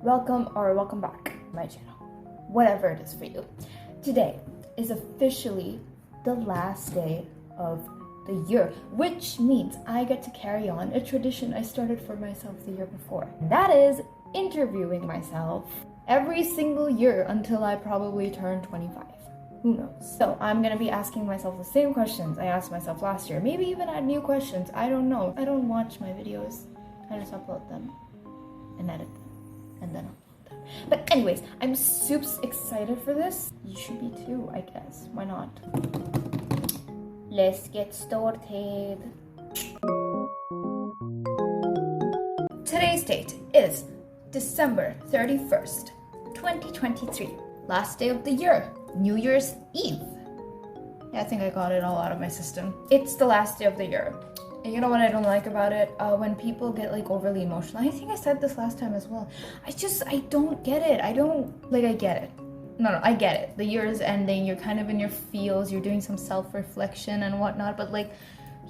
welcome back to my channel, whatever it is for you. Today is officially the last day of the year, which means I get to carry on a tradition I started for myself the year before. And that is interviewing myself every single year until I probably turn 25. Who knows? So I'm gonna be asking myself the same questions I asked myself last year. Maybe even add new questions. I don't know. I don't watch my videos. I just upload them and edit them and then upload them. But anyways, I'm super excited for this. You should be too, I guess. Why not? Let's get started. Today's date is December 31st, 2023. Last day of the year. New Year's Eve. Yeah, I think I got it all out of my system. It's the last day of the year. And you know what I don't like about it? When people get like overly emotional. I think I said this last time as well. I don't get it. I get it. No, I get it. The year is ending. You're kind of in your feels. You're doing some self-reflection and whatnot. But like,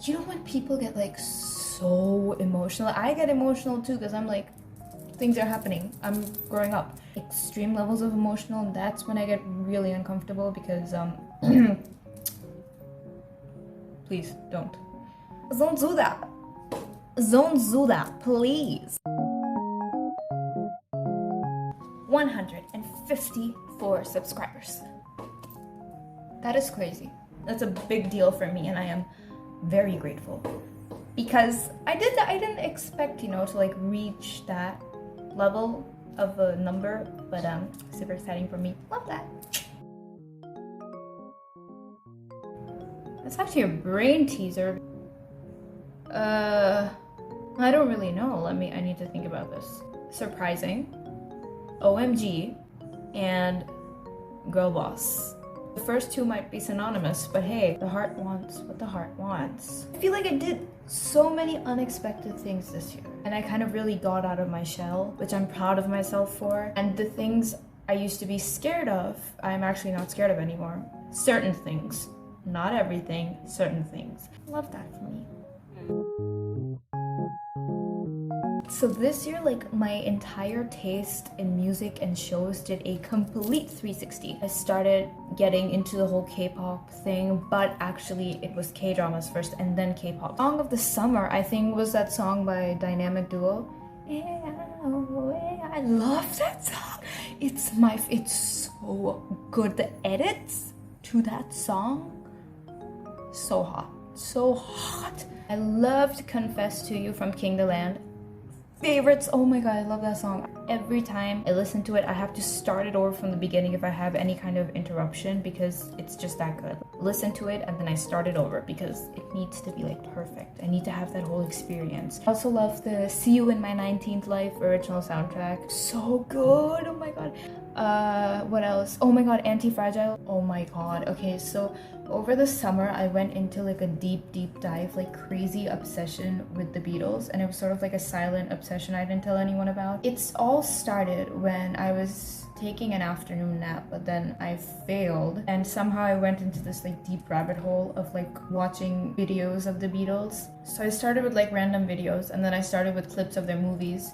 you know when people get like so emotional? I get emotional too because I'm like, things are happening. I'm growing up. Extreme levels of emotional, and that's when I get really uncomfortable because please don't do that. Don't do that, please. 154 subscribers. That is crazy. That's a big deal for me, and I am very grateful because I didn't expect, to like reach that level of a number, but super exciting for me. Love that. That's actually a brain teaser. I don't really know. I need to think about this. Surprising, OMG, and girl boss. The first two might be synonymous, but hey, the heart wants what the heart wants. I feel like I did so many unexpected things this year, and I kind of really got out of my shell, which I'm proud of myself for. And the things I used to be scared of, I'm actually not scared of anymore. Certain things, not everything, certain things. Love that for me. So this year, like, my entire taste in music and shows did a complete 360. I started getting into the whole K-pop thing, but actually it was K-dramas first and then K-pop. Song of the summer, I think, was that song by Dynamic Duo. I love that song. It's so good. The edits to that song, so hot, so hot. I loved Confess to You from King the Land. Favorites. Oh my god, I love that song. Every time I listen to it, I have to start it over from the beginning if I have any kind of interruption because it's just that good. Listen to it and then I start it over because it needs to be like perfect. I need to have that whole experience. I also love the See You in My 19th Life original soundtrack. So good. Oh my god. What else? Oh my god, Anti-Fragile. Oh my god. Okay, so over the summer I went into like a deep dive, like crazy obsession with the Beatles, and it was sort of like a silent obsession I didn't tell anyone about. It's all started when I was taking an afternoon nap, but then I failed, and somehow I went into this like deep rabbit hole of like watching videos of the Beatles. So I started with like random videos, and then I started with clips of their movies,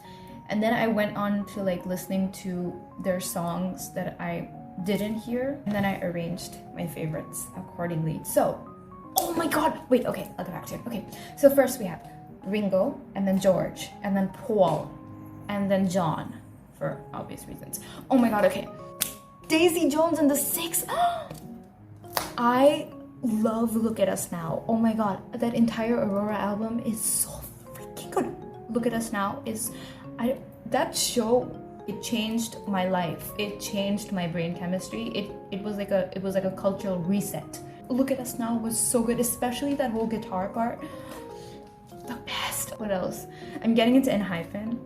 and then I went on to like listening to their songs that I didn't hear, and then I arranged my favorites accordingly. So, oh my god, wait, okay, I'll go back to it. Okay, so first we have Ringo, and then George, and then Paul, and then John, for obvious reasons. Oh my god, okay. Daisy Jones and the Six. I love Look at Us Now. Oh my god, that entire Aurora album is so freaking good. Look at Us Now is, that show, it changed my life. It changed my brain chemistry. It was like a cultural reset. Look at Us Now was so good, especially that whole guitar part. The best. What else? I'm getting into Enhypen.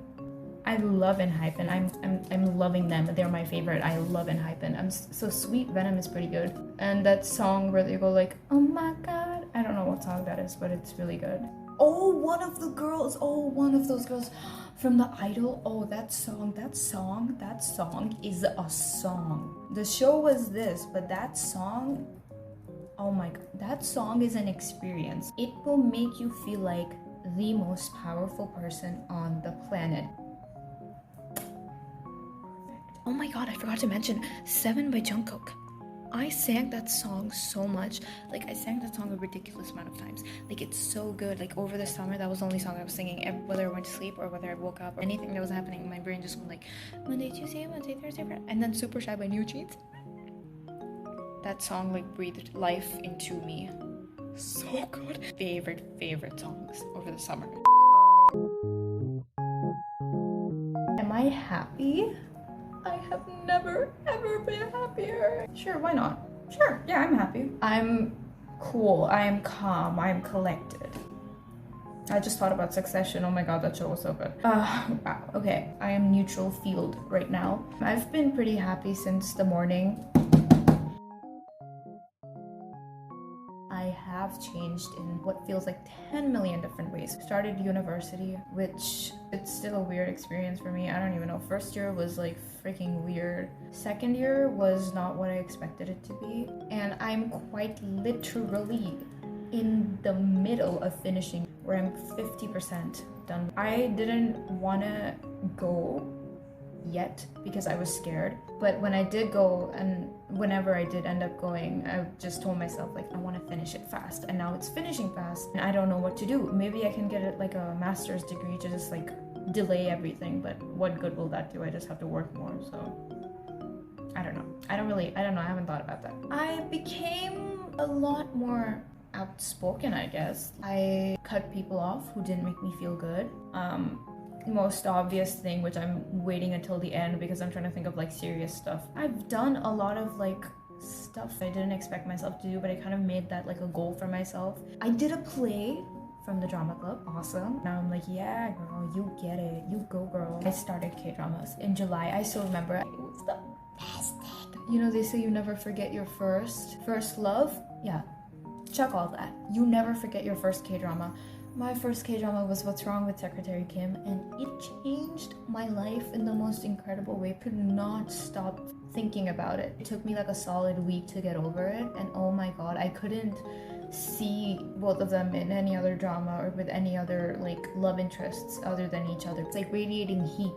I love Enhypen. I'm loving them. They're my favorite. I love Enhypen. So Sweet Venom is pretty good. And that song where they go like, oh my god. I don't know what song that is, but it's really good. Oh, one of those girls from The Idol. Oh, that song is a song. The show was this, but that song, oh my god, that song is an experience. It will make you feel like the most powerful person on the planet. Oh my god, I forgot to mention 7 by Jungkook. I sang that song so much. Like, I sang that song a ridiculous amount of times. Like, it's so good. Like, over the summer, that was the only song I was singing. Whether I went to sleep or whether I woke up or anything that was happening, my brain just went like, Monday, Tuesday, Wednesday, Thursday, Friday. And then Super Shy by New Jeans. That song, like, breathed life into me. So good. Favorite songs over the summer. Am I happy? I have never ever been happier. Sure, why not? Sure, yeah, I'm happy. I'm cool, I am calm, I am collected. I just thought about Succession. Oh my god, that show was so good. Wow, okay. I am neutral field right now. I've been pretty happy since the morning. I have changed in what feels like 10 million different ways. Started university, which it's still a weird experience for me. I don't even know. First year was like freaking weird. Second year was not what I expected it to be. And I'm quite literally in the middle of finishing, where I'm 50% done. I didn't want to go yet because I was scared, but when I did go, and whenever I did end up going, I just told myself like I want to finish it fast, and now it's finishing fast and I don't know what to do. Maybe I can get it like a master's degree to just like delay everything, but what good will that do? I just have to work more. So I don't know. I haven't thought about that. I became a lot more outspoken, I guess. I cut people off who didn't make me feel good. Most obvious thing, which I'm waiting until the end because I'm trying to think of like serious stuff. I've done a lot of like stuff I didn't expect myself to do, but I kind of made that like a goal for myself. I did a play from the drama club. Awesome. Now I'm like, yeah, girl, you get it. You go, girl. I started K-dramas in July. I still remember. It was the best thing. You know, they say you never forget your first love. Yeah, check all that. You never forget your first K-drama. My first K-drama was What's Wrong with Secretary Kim, and it changed my life in the most incredible way. I could not stop thinking about it. It took me like a solid week to get over it, and oh my god, I couldn't see both of them in any other drama or with any other like love interests other than each other. It's like radiating heat.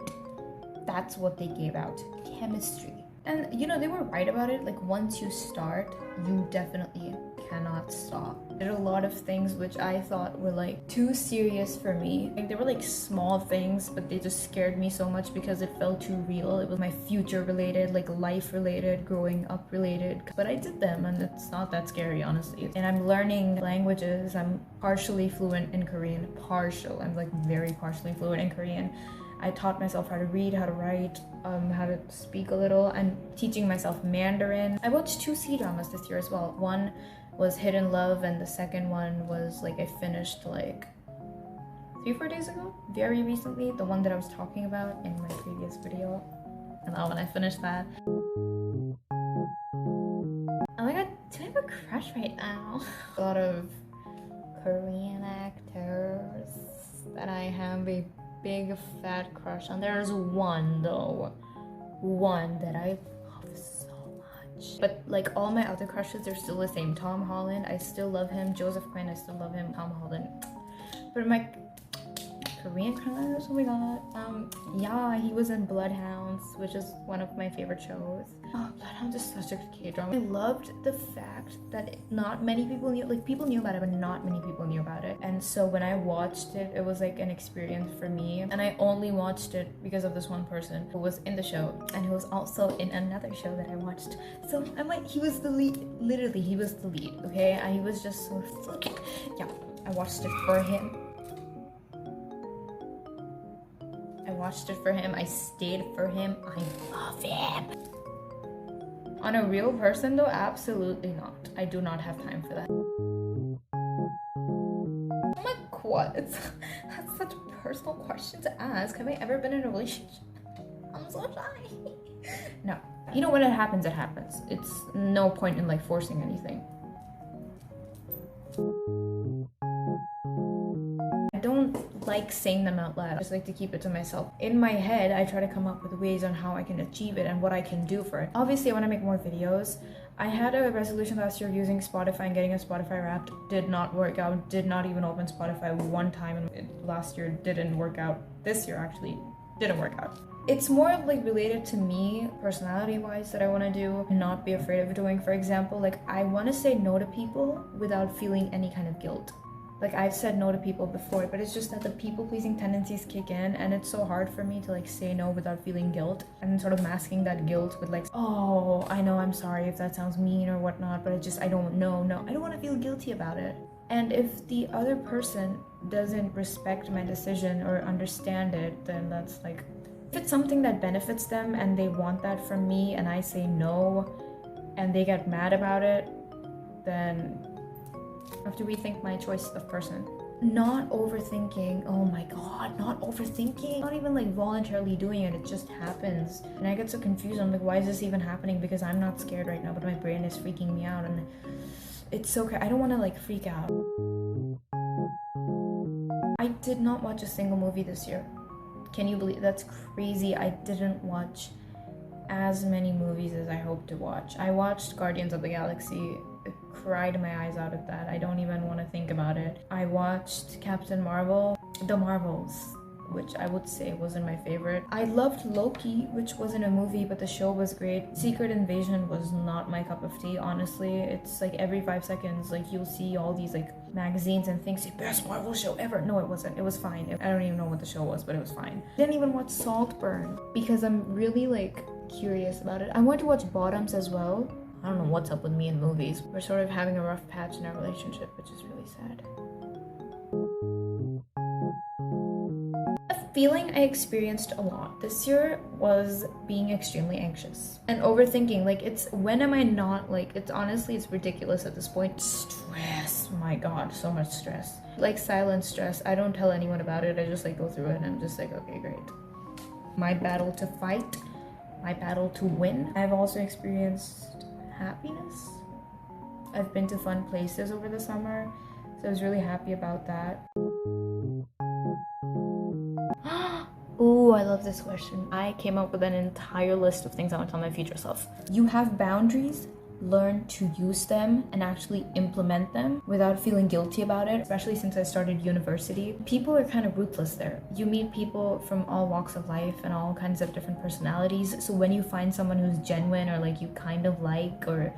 That's what they gave out. Chemistry. And you know, they were right about it. Like, once you start, you definitely cannot stop. There are a lot of things which I thought were like too serious for me. Like, they were like small things, but they just scared me so much because it felt too real. It was my future related, like life related, growing up related. But I did them, and it's not that scary, honestly. And I'm learning languages. I'm partially fluent in Korean. I'm like very partially fluent in Korean. I taught myself how to read, how to write, how to speak a little. I'm teaching myself Mandarin. I watched 2 C-dramas this year as well. One was Hidden Love, and the second one was like I finished like 3-4 days ago, very recently, the one that I was talking about in my previous video. And now when I finished that, oh my god, do I have a crush right now? A lot of Korean actors that I have a big fat crush on. There's one though, one that I love so much. But like all my other crushes, they're still the same. Tom Holland, I still love him. Joseph Quinn, I still love him. Tom Holland. But my Korean crush, oh my god, yeah, he was in Bloodhounds, which is one of my favorite shows. Oh, Bloodhounds is such a good K-drama. I loved the fact that not many people knew, like people knew about it, but not many people knew about it. And so when I watched it, it was like an experience for me. And I only watched it because of this one person who was in the show and who was also in another show that I watched. So I'm like, he was the lead, literally, he was the lead, okay? And he was just so fucking, yeah, I watched it for him. I stayed for him. I love him. On a real person though, absolutely not. I do not have time for that. Oh my god, that's such a personal question to ask. Have I ever been in a relationship? I'm so shy. No. You know, when it happens, it happens. It's no point in like forcing anything. I don't like saying them out loud. I just like to keep it to myself. In my head, I try to come up with ways on how I can achieve it and what I can do for it. Obviously, I want to make more videos. I had a resolution last year of using Spotify and getting a Spotify Wrapped. Did not work out. Did not even open Spotify one time. And last year didn't work out. This year actually didn't work out. It's more of like related to me personality wise that I want to do and not be afraid of doing. For example, like I want to say no to people without feeling any kind of guilt. Like I've said no to people before, but it's just that the people pleasing tendencies kick in, and it's so hard for me to like say no without feeling guilt and sort of masking that guilt with like, oh, I know, I'm sorry if that sounds mean or whatnot, but I don't know. No, I don't want to feel guilty about it. And if the other person doesn't respect my decision or understand it, then that's like, if it's something that benefits them and they want that from me and I say no and they get mad about it, then I have to rethink my choice of person. Not overthinking, oh my god, not overthinking. Not even like voluntarily doing it, it just happens. And I get so confused, I'm like, why is this even happening? Because I'm not scared right now, but my brain is freaking me out, and it's so I don't want to like freak out. I did not watch a single movie this year. Can you believe that's crazy? I didn't watch as many movies as I hoped to watch. I watched Guardians of the Galaxy. I cried my eyes out at that. I don't even want to think about it. I watched Captain Marvel, The Marvels, which I would say wasn't my favorite. I loved Loki, which wasn't a movie, but the show was great. Secret Invasion was not my cup of tea, honestly. It's like every 5 seconds, like you'll see all these like magazines and things say best Marvel show ever. No, it wasn't. It was fine. I don't even know what the show was, but it was fine. I didn't even watch Saltburn because I'm really like curious about it. I wanted to watch Bottoms as well. I don't know what's up with me in movies. We're sort of having a rough patch in our relationship, which is really sad. A feeling I experienced a lot this year was being extremely anxious and overthinking. Like, it's when am I not, like, it's honestly, it's ridiculous at this point. Stress, my god, so much stress. Like silent stress. I don't tell anyone about it. I just like go through it and I'm just like, okay, great. My battle to fight, my battle to win. I've also experienced happiness. I've been to fun places over the summer, so I was really happy about that. Ooh, I love this question. I came up with an entire list of things I want to tell my future self. You have boundaries, learn to use them and actually implement them without feeling guilty about it, especially since I started university. People are kind of ruthless there. You meet people from all walks of life and all kinds of different personalities. So when you find someone who's genuine or like you kind of like or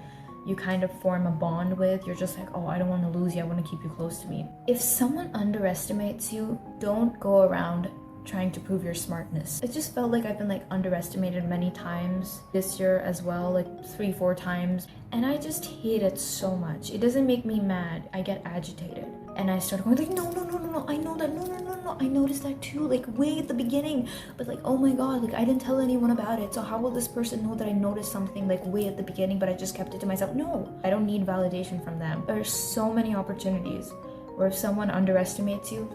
you kind of form a bond with, you're just like, oh, I don't want to lose you. I want to keep you close to me. If someone underestimates you, don't go around trying to prove your smartness. It just felt like I've been like underestimated many times this year as well, like 3-4 times, and I just hate it so much. It doesn't make me mad, I get agitated and I start going like, no, I know that, no, I noticed that too, like way at the beginning, but like, oh my god, like I didn't tell anyone about it, so how will this person know that I noticed something like way at the beginning but I just kept it to myself? No, I don't need validation from them. There's so many opportunities where if someone underestimates you,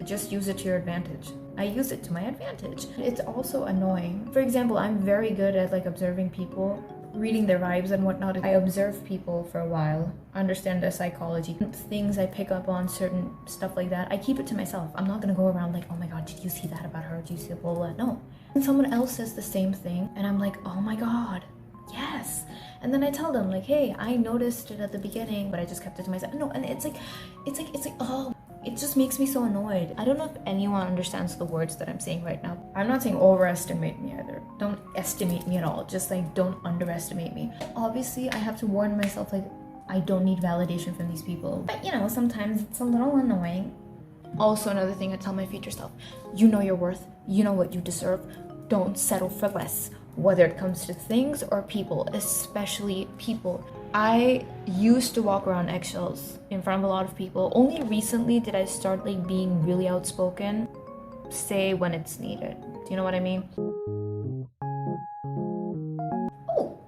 just use it to your advantage. I use it to my advantage. It's also annoying. For example, I'm very good at like observing people, reading their vibes and whatnot. I observe people for a while, understand their psychology, things I pick up on, certain stuff like that. I keep it to myself. I'm not gonna go around like, oh my god, did you see that about her? Did you see blah blah? No. And someone else says the same thing and I'm like, oh my god, yes. And then I tell them like, hey, I noticed it at the beginning, but I just kept it to myself. No, and it's like, oh, it just makes me so annoyed. I don't know if anyone understands the words that I'm saying right now. I'm not saying overestimate me either. Don't estimate me at all. Just like don't underestimate me. Obviously, I have to warn myself like I don't need validation from these people. But you know, sometimes it's a little annoying. Also, another thing I tell my future self, you know your worth. You know what you deserve. Don't settle for less. Whether it comes to things or people, especially people. I used to walk around eggshells in front of a lot of people. Only recently did I start like being really outspoken, say when it's needed. Do you know what I mean? Oh,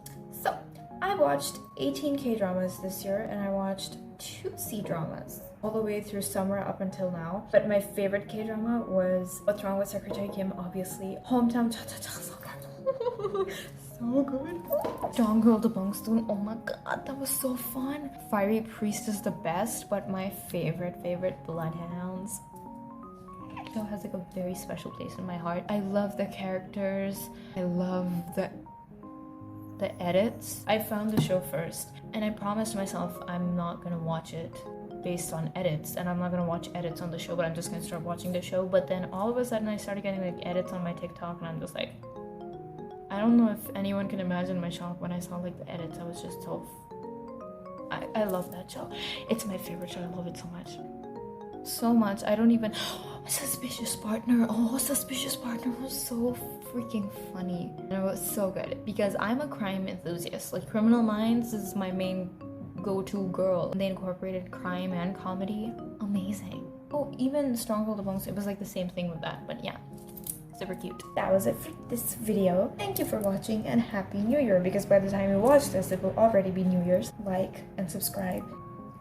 so I watched 18 K-dramas this year and I watched 2 C-dramas all the way through summer up until now. But my favorite K-drama was What's Wrong with Secretary Kim, obviously. Hometown Cha-Cha-Cha, so good. So good. Girl the Bongstoon, oh my god, that was so fun. Fiery Priest is the best, but my favorite, Bloodhounds. It has like a very special place in my heart. I love the characters. I love the edits. I found the show first, and I promised myself I'm not gonna watch it based on edits, and I'm not gonna watch edits on the show, but I'm just gonna start watching the show. But then all of a sudden I started getting like edits on my TikTok, and I'm just like, I don't know if anyone can imagine my shock when I saw like the edits. I was just so I love that show. It's my favorite show. I love it so much. I don't even Suspicious Partner. Oh, Suspicious Partner was so freaking funny, and it was so good because I'm a crime enthusiast. Like, Criminal Minds is my main go-to girl. They incorporated crime and comedy. Amazing. Oh, even Stronghold of Bones, it was like the same thing with that, but yeah, super cute. That was it for this video. Thank you for watching, and Happy New Year, because by the time you watch this, it will already be New Year's. Like and subscribe,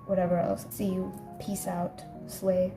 whatever else. See you. Peace out. Slay.